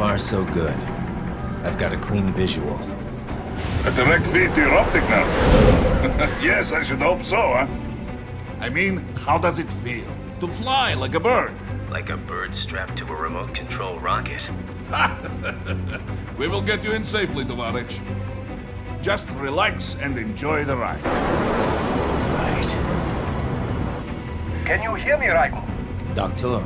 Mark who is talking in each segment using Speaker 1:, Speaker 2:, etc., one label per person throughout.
Speaker 1: far, so good. I've got a clean visual.
Speaker 2: A direct feed to your optic now. Yes, I should hope so, huh? I mean, how does it feel? To fly like a bird?
Speaker 1: Like a bird strapped to a remote control rocket.
Speaker 2: We will get you in safely, Tovarich. Just relax and enjoy the ride.
Speaker 1: Right.
Speaker 3: Can you hear me, Raiko?
Speaker 1: Doctor.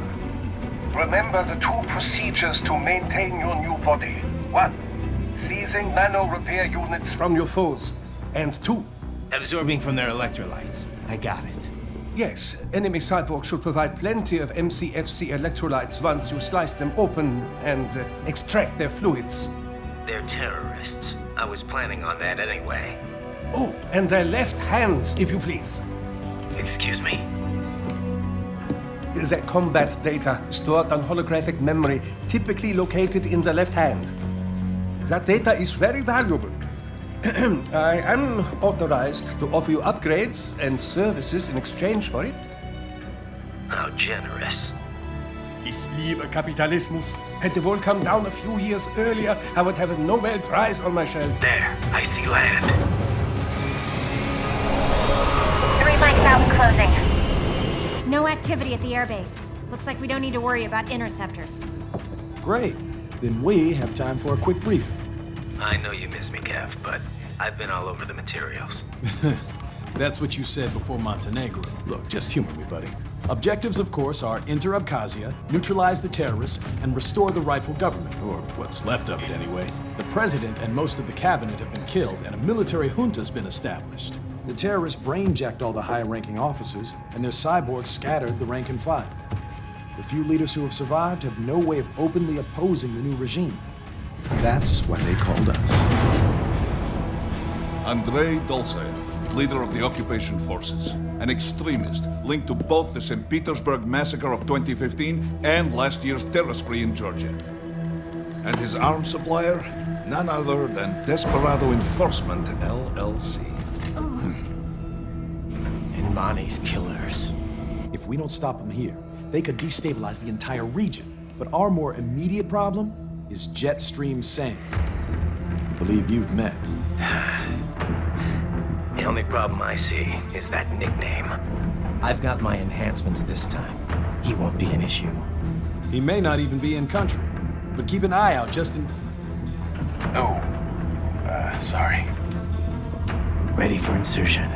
Speaker 3: Remember the two procedures to maintain your new body. 1. Seizing nano repair units from your foes. And 2.
Speaker 1: Absorbing from their electrolytes. I got it.
Speaker 3: Yes, enemy cyborgs should provide plenty of MCFC electrolytes once you slice them open and extract their fluids.
Speaker 1: They're terrorists. I was planning on that anyway.
Speaker 3: Oh, and their left hands, if you please.
Speaker 1: Excuse me?
Speaker 3: The combat data stored on holographic memory, typically located in the left hand. That data is very valuable. I am authorized to offer you upgrades and services in exchange for it.
Speaker 1: How generous.
Speaker 3: Ich liebe Kapitalismus. Hätte wohl come down a few years earlier, I would have a Nobel Prize on my shelf.
Speaker 1: There, I see land.
Speaker 4: 3 mics out and closing. No activity at the airbase. Looks like we don't need to worry about interceptors.
Speaker 5: Great. Then we have time for a quick briefing.
Speaker 1: I know you miss me, Kev, but I've been all over the materials.
Speaker 5: That's what you said before Montenegro. Look, just humor me, buddy. Objectives, of course, are enter Abkhazia, neutralize the terrorists, and restore the rightful government, or what's left of it anyway. The president and most of the cabinet have been killed, and a military junta's been established. The terrorists brain-jacked all the high-ranking officers, and their cyborgs scattered the rank and file. The few leaders who have survived have no way of openly opposing the new regime. That's why they called us.
Speaker 2: Andrei Dolzaev, leader of the occupation forces, an extremist linked to both the St. Petersburg massacre of 2015 and last year's terror spree in Georgia. And his arms supplier, none other than Desperado Enforcement, LLC.
Speaker 1: And Mani's killers.
Speaker 5: If we don't stop them here, they could destabilize the entire region. But our more immediate problem is Jetstream Sane. I believe you've met.
Speaker 1: The only problem I see is that nickname. I've got my enhancements this time. He won't be an issue.
Speaker 5: He may not even be in country, but keep an eye out just in...
Speaker 3: Oh, sorry.
Speaker 1: Ready for insertion.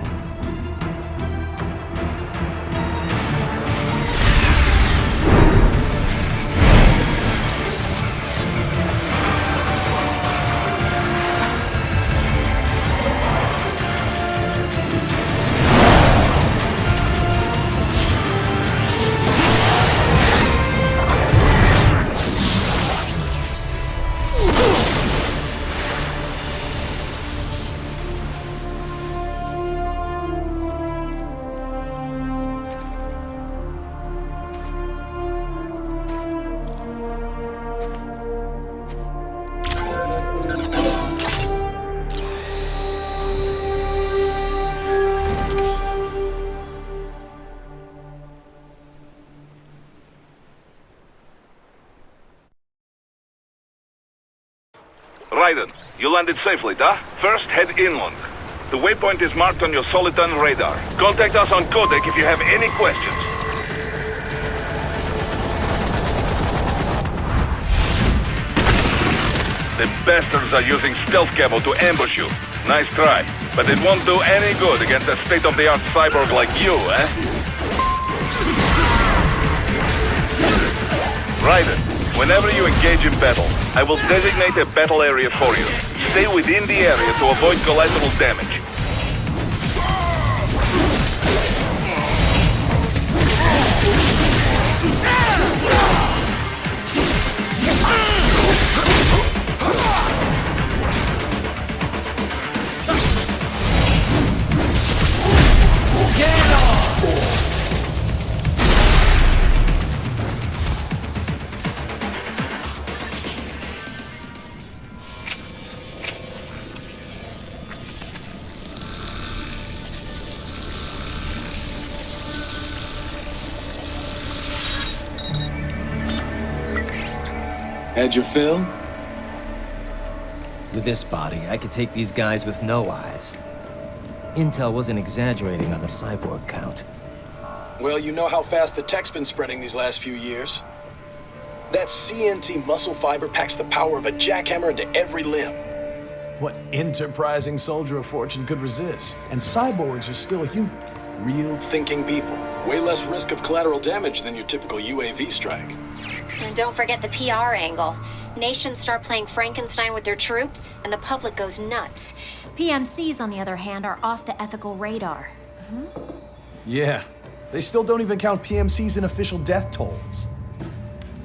Speaker 2: Raiden, you landed safely, da? First, head inland. The waypoint is marked on your Soliton radar. Contact us on Codec if you have any questions. The bastards are using stealth camo to ambush you. Nice try, but it won't do any good against a state-of-the-art cyborg like you, eh? Raiden, whenever you engage in battle, I will designate a battle area for you. Stay within the area to avoid collateral damage.
Speaker 6: Had your fill?
Speaker 1: With this body, I could take these guys with no eyes. Intel wasn't exaggerating on the cyborg count.
Speaker 5: Well, you know how fast the tech's been spreading these last few years. That CNT muscle fiber packs the power of a jackhammer into every limb. What enterprising soldier of fortune could resist? And cyborgs are still human. Real thinking people. Way less risk of collateral damage than your typical UAV strike.
Speaker 4: And don't forget the PR angle. Nations start playing Frankenstein with their troops, and the public goes nuts. PMCs, on the other hand, are off the ethical radar.
Speaker 5: Yeah, they still don't even count PMCs in official death tolls.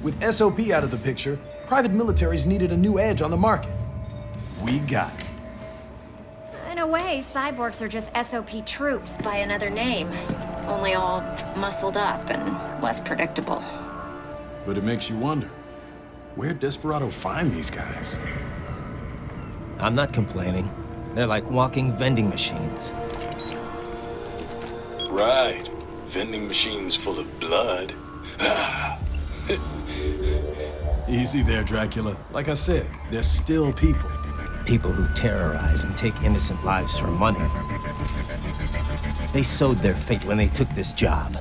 Speaker 5: With SOP out of the picture, private militaries needed a new edge on the market. We got it.
Speaker 4: In a way, cyborgs are just SOP troops by another name. Only all muscled up and less predictable.
Speaker 5: But it makes you wonder, where'd Desperado find these guys?
Speaker 1: I'm not complaining. They're like walking vending machines.
Speaker 5: Right. Vending machines full of blood. Easy there, Dracula. Like I said, they're still people.
Speaker 1: People who terrorize and take innocent lives for money. They sowed their fate when they took this job.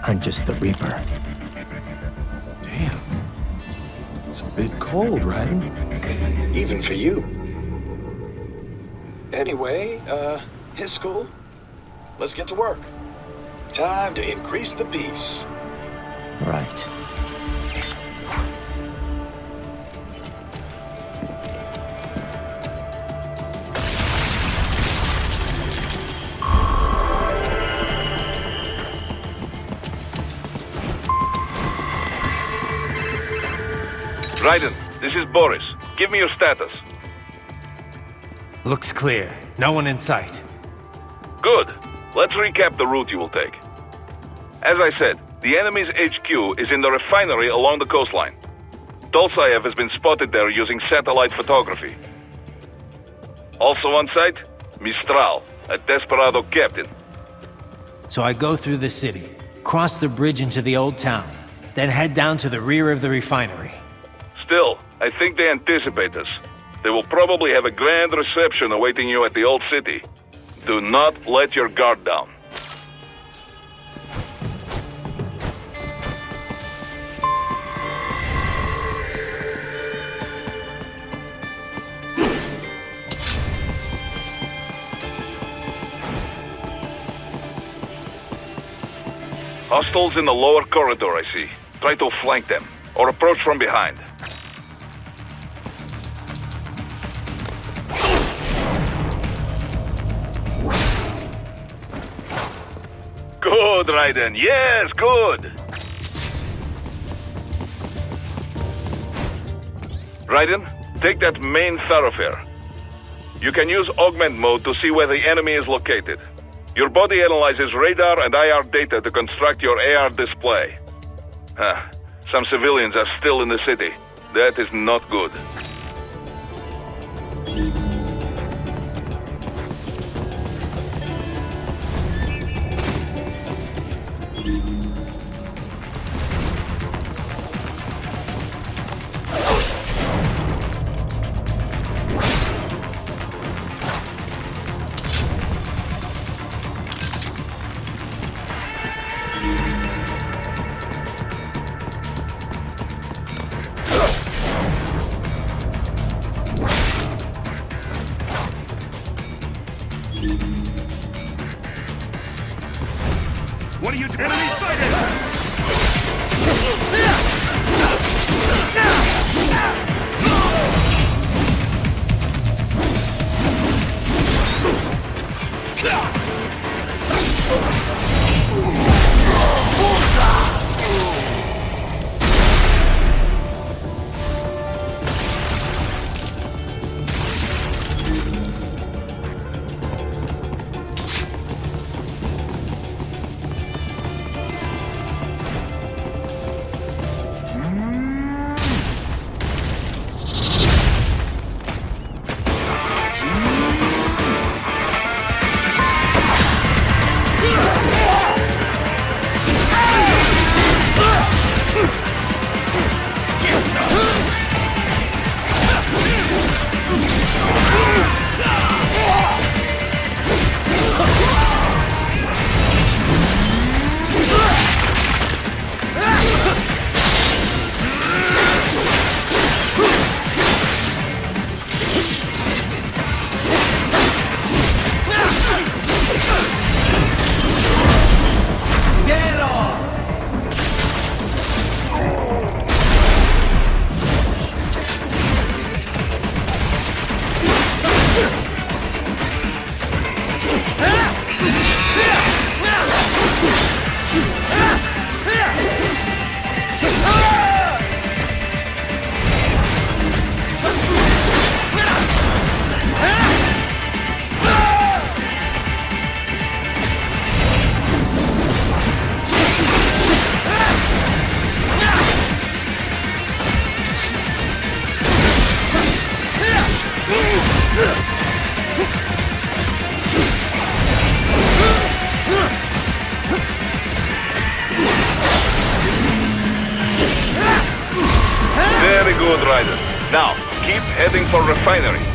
Speaker 1: I'm just the Reaper.
Speaker 5: Damn. It's a bit cold, Raiden. Even for you. Anyway, his school. Let's get to work. Time to increase the peace.
Speaker 1: Right.
Speaker 7: Raiden, this is Boris. Give me your status.
Speaker 1: Looks clear. No one in sight.
Speaker 7: Good. Let's recap the route you will take. As I said, the enemy's HQ is in the refinery along the coastline. Dolsaev has been spotted there using satellite photography. Also on site, Mistral, a Desperado captain.
Speaker 1: So I go through the city, cross the bridge into the old town, then head down to the rear of the refinery.
Speaker 7: Still, I think they anticipate us. They will probably have a grand reception awaiting you at the old city. Do not let your guard down. Hostiles in the lower corridor, I see. Try to flank them, or approach from behind. Good, Raiden. Yes, good. Raiden, take that main thoroughfare. You can use augment mode to see where the enemy is located. Your body analyzes radar and IR data to construct your AR display. Some civilians are still in the city. That is not good.
Speaker 8: What are you doing? Enemy sighted!
Speaker 7: Now, keep heading for refinery.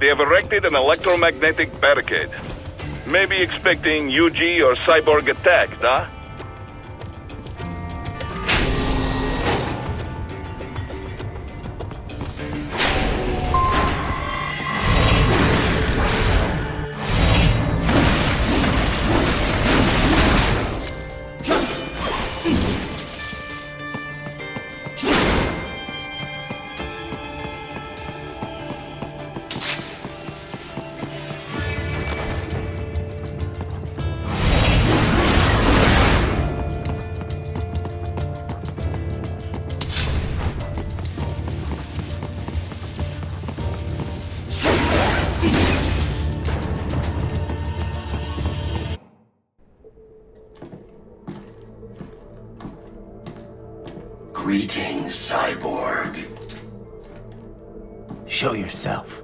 Speaker 7: They have erected an electromagnetic barricade. Maybe expecting UG or cyborg attack, huh?
Speaker 6: Greetings, cyborg.
Speaker 1: Show yourself.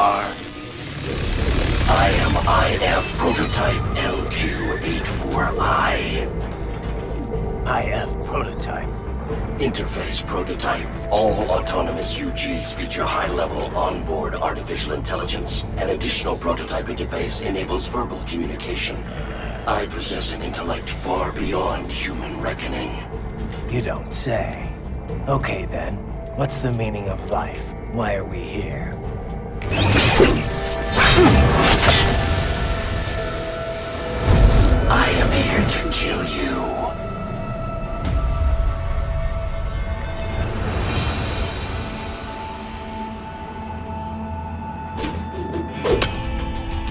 Speaker 6: far. I am IF prototype LQ84I.
Speaker 1: IF prototype.
Speaker 6: Interface prototype. All autonomous UGs feature high-level onboard artificial intelligence. An additional prototype interface enables verbal communication. I possess an intellect far beyond human reckoning.
Speaker 1: You don't say. Okay then, what's the meaning of life? Why are we here?
Speaker 6: I am here to kill you.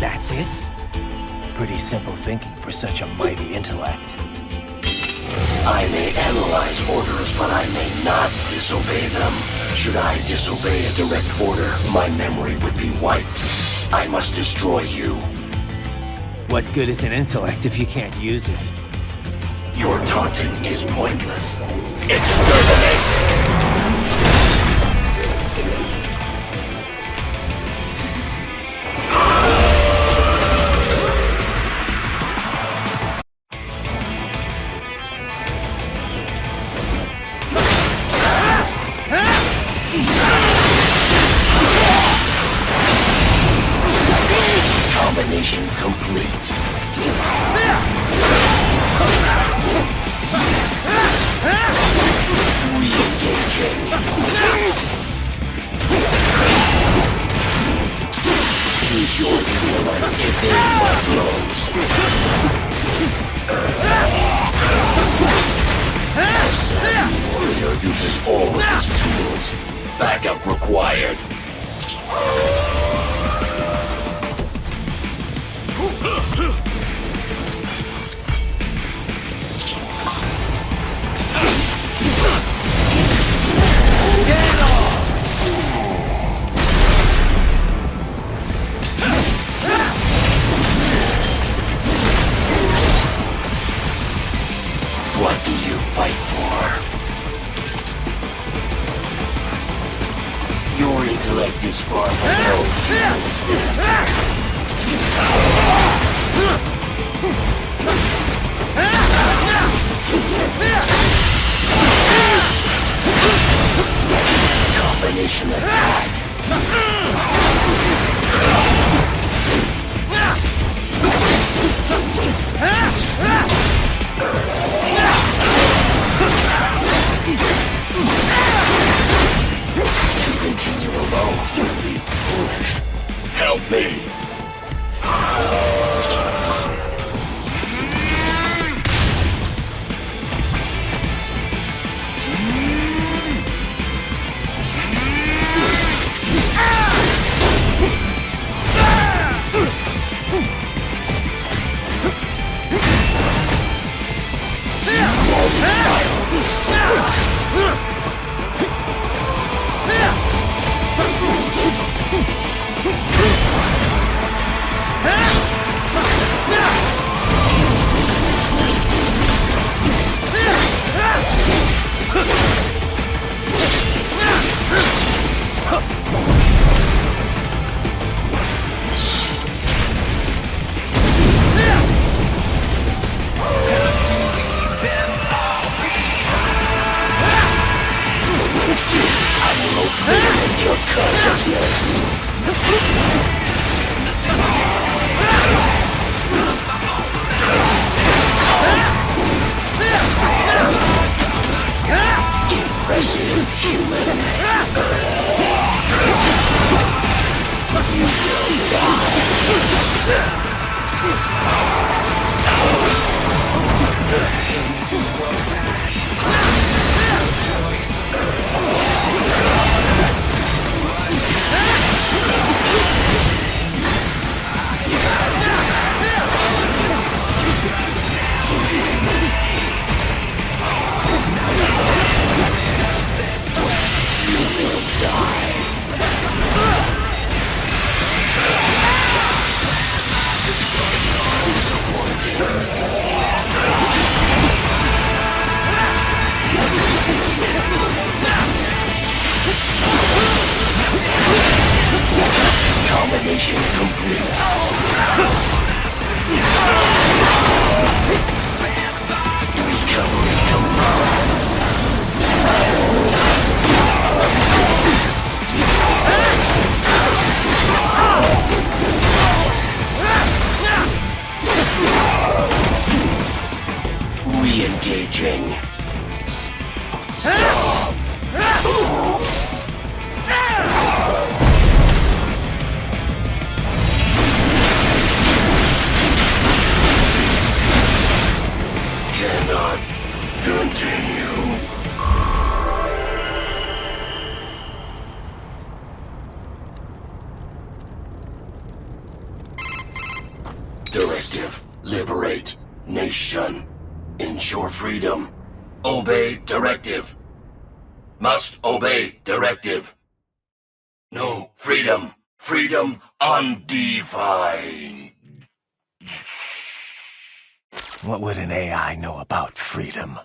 Speaker 1: That's it? Pretty simple thinking for such a mighty intellect.
Speaker 6: I may analyze orders, but I may not disobey them. Should I disobey a direct order, my memory would be wiped. I must destroy you.
Speaker 1: What good is an intellect if you can't use it?
Speaker 6: Your taunting is pointless. Exterminate! Combination complete. Re-engaging. Use your intellect if they my blows. The warrior uses all of his tools. Backup required. What do you fight for? Your intellect is far below human standards. Combination attack. To continue alone would be foolish. Help me. Your consciousness. Impressive human. You will die. You will Mission complete. Recovery complete. Re-engaging. Stop. Cannot continue. Directive. Liberate. Nation. Ensure freedom. Obey directive. Must obey directive. No freedom. Freedom undefined.
Speaker 1: What would an AI know about freedom?